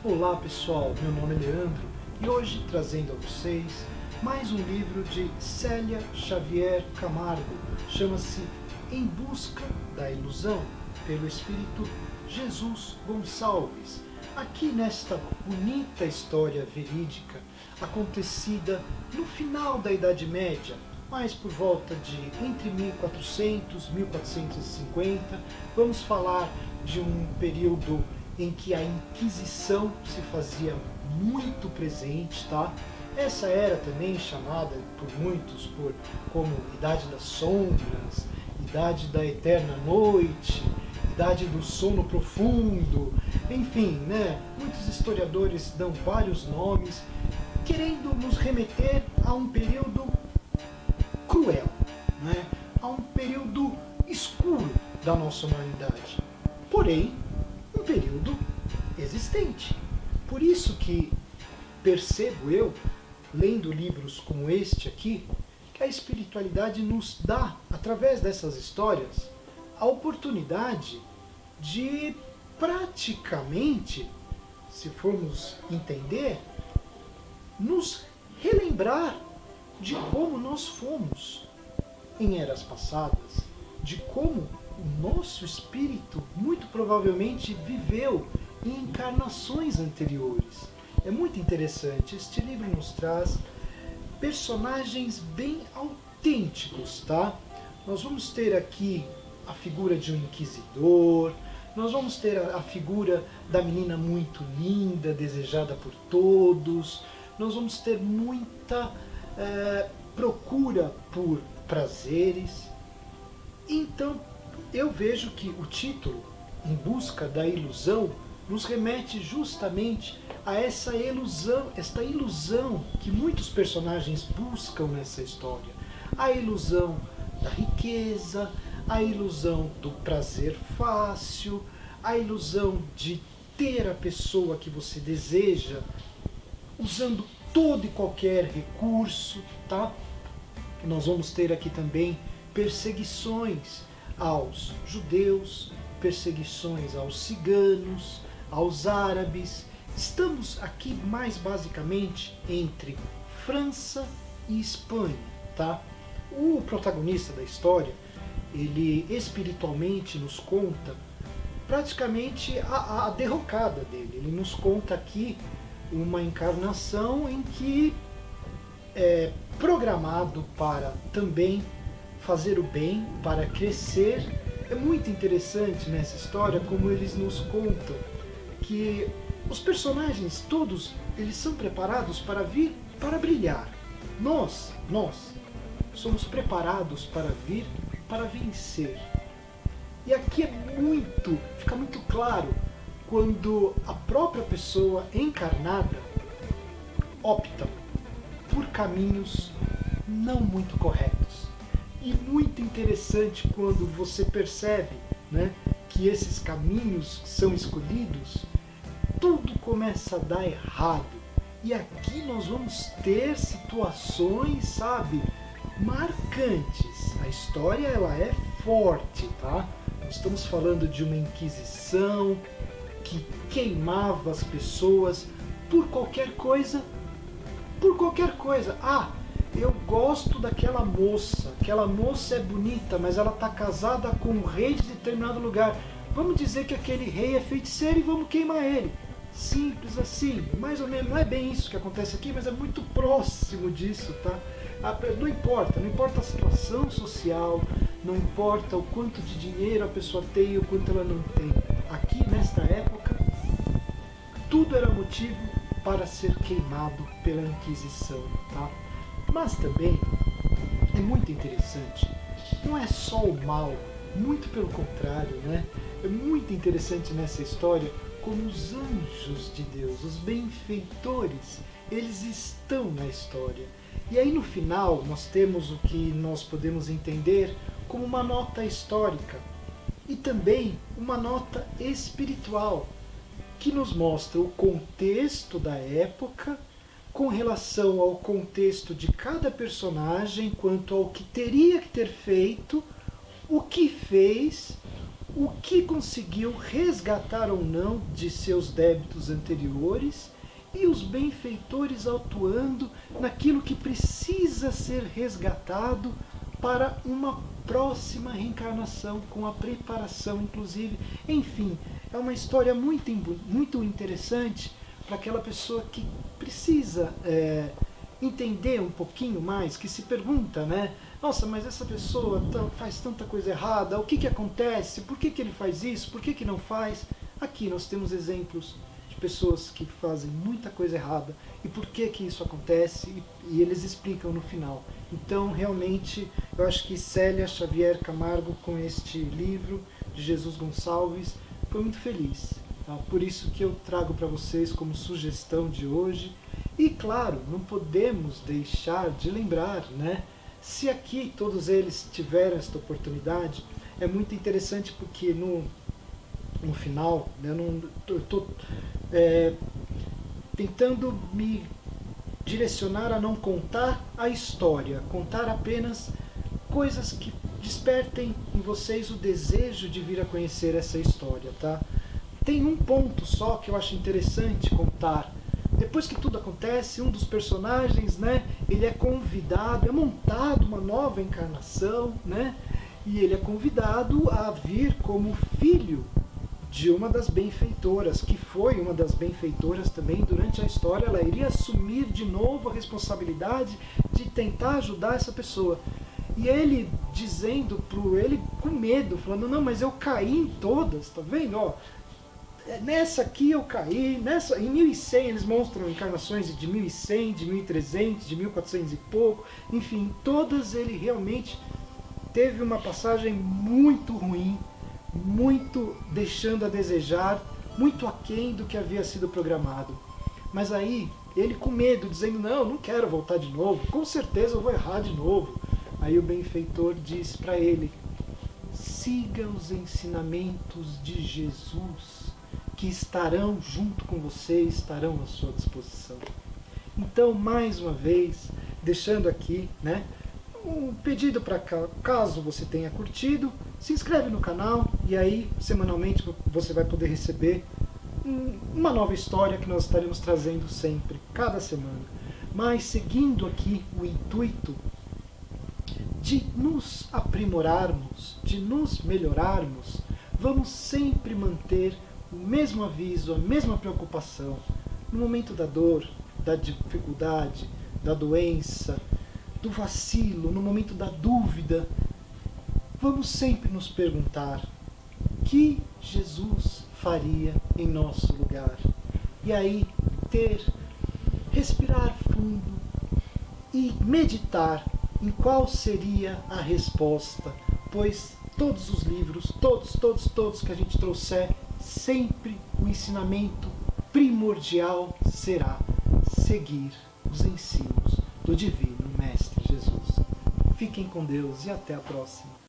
Olá pessoal, meu nome é Leandro e hoje trazendo a vocês mais um livro de Célia Xavier Camargo, chama-se Em Busca da Ilusão, pelo espírito Jesus Gonçalves, aqui nesta bonita história verídica acontecida no final da Idade Média, mas por volta de entre 1400 e 1450, vamos falar de um período em que a Inquisição se fazia muito presente, tá? Essa era também chamada por muitos como Idade das Sombras, Idade da Eterna Noite, Idade do Sono Profundo, enfim, né? Muitos historiadores dão vários nomes, querendo nos remeter a um período cruel, né? A um período escuro da nossa humanidade. Porém, um período existente. Por isso que percebo eu, lendo livros como este aqui, que a espiritualidade nos dá, através dessas histórias, a oportunidade de praticamente, se formos entender, nos relembrar de como nós fomos em eras passadas, de como o nosso espírito muito provavelmente viveu em encarnações anteriores. É muito interessante, este livro nos traz personagens bem autênticos, tá? Nós vamos ter aqui a figura de um inquisidor, nós vamos ter a figura da menina muito linda, desejada por todos, nós vamos ter muita procura por prazeres. Então, eu vejo que o título, Em Busca da Ilusão, nos remete justamente a essa ilusão que muitos personagens buscam nessa história. A ilusão da riqueza, a ilusão do prazer fácil, a ilusão de ter a pessoa que você deseja usando todo e qualquer recurso, tá? Nós vamos ter aqui também perseguições aos judeus, perseguições aos ciganos, aos árabes. Estamos aqui mais basicamente entre França e Espanha, tá? O protagonista da história, ele espiritualmente nos conta praticamente a derrocada dele. Ele nos conta aqui uma encarnação em que é programado para também fazer o bem, para crescer. É muito interessante nessa história como eles nos contam que os personagens todos, eles são preparados para vir para brilhar. Nós somos preparados para vir para vencer. E aqui fica muito claro quando a própria pessoa encarnada opta por caminhos não muito corretos. E muito interessante quando você percebe, né, que esses caminhos são escolhidos, tudo começa a dar errado. E aqui nós vamos ter situações, sabe, marcantes. A história, ela é forte, tá? Nós estamos falando de uma Inquisição que queimava as pessoas por qualquer coisa. Por qualquer coisa. Ah, eu gosto daquela moça. Aquela moça é bonita, mas ela está casada com um rei de determinado lugar. Vamos dizer que aquele rei é feiticeiro e vamos queimar ele. Simples assim, mais ou menos. Não é bem isso que acontece aqui, mas é muito próximo disso, tá? Não importa a situação social, não importa o quanto de dinheiro a pessoa tem e o quanto ela não tem. Aqui, nesta época, tudo era motivo para ser queimado pela Inquisição, tá? Mas também é muito interessante, não é só o mal, muito pelo contrário, né? É muito interessante nessa história como os anjos de Deus, os benfeitores, eles estão na história. E aí no final nós temos o que nós podemos entender como uma nota histórica e também uma nota espiritual, que nos mostra o contexto da época com relação ao contexto de cada personagem, quanto ao que teria que ter feito, o que fez, o que conseguiu resgatar ou não de seus débitos anteriores e os benfeitores atuando naquilo que precisa ser resgatado para uma próxima reencarnação, com a preparação inclusive. Enfim, é uma história muito interessante para aquela pessoa que precisa entender um pouquinho mais, que se pergunta, né? Nossa, mas essa pessoa faz tanta coisa errada, o que, que acontece? Por que, que ele faz isso? Por que, que não faz? Aqui nós temos exemplos de pessoas que fazem muita coisa errada e por que, que isso acontece, e eles explicam no final. Então, realmente, eu acho que Célia Xavier Camargo, com este livro de Jesus Gonçalves, foi muito feliz. Tá? Por isso que eu trago para vocês como sugestão de hoje. E, claro, não podemos deixar de lembrar, né? Se aqui todos eles tiveram esta oportunidade, é muito interessante porque no final, né, eu estou tentando me direcionar a não contar a história, contar apenas coisas que despertem em vocês o desejo de vir a conhecer essa história, tá? Tem um ponto só que eu acho interessante contar. Depois que tudo acontece, um dos personagens, né, ele é convidado, é montado uma nova encarnação, né, e ele é convidado a vir como filho de uma das benfeitoras, que foi uma das benfeitoras também durante a história. Ela iria assumir de novo a responsabilidade de tentar ajudar essa pessoa. E ele dizendo ele com medo, falando, não, mas eu caí em todas, tá vendo? Ó, nessa aqui eu caí, nessa, em 1100 eles mostram encarnações de 1100, de 1300, de 1400 e pouco, enfim, todas ele realmente teve uma passagem muito ruim, muito deixando a desejar, muito aquém do que havia sido programado. Mas aí, ele com medo, dizendo, não quero voltar de novo, com certeza eu vou errar de novo. Aí o benfeitor diz para ele, siga os ensinamentos de Jesus, que estarão junto com você, estarão à sua disposição. Então, mais uma vez, deixando aqui, né, um pedido para caso você tenha curtido, se inscreve no canal e aí semanalmente você vai poder receber uma nova história que nós estaremos trazendo sempre, cada semana. Mas seguindo aqui o intuito de nos aprimorarmos, de nos melhorarmos, vamos sempre manter o mesmo aviso, a mesma preocupação. No momento da dor, da dificuldade, da doença, do vacilo, no momento da dúvida, vamos sempre nos perguntar o que Jesus faria em nosso lugar. E aí respirar fundo e meditar em qual seria a resposta, pois todos os livros, todos que a gente trouxer, sempre o ensinamento primordial será seguir os ensinos do Divino Mestre Jesus. Fiquem com Deus e até a próxima.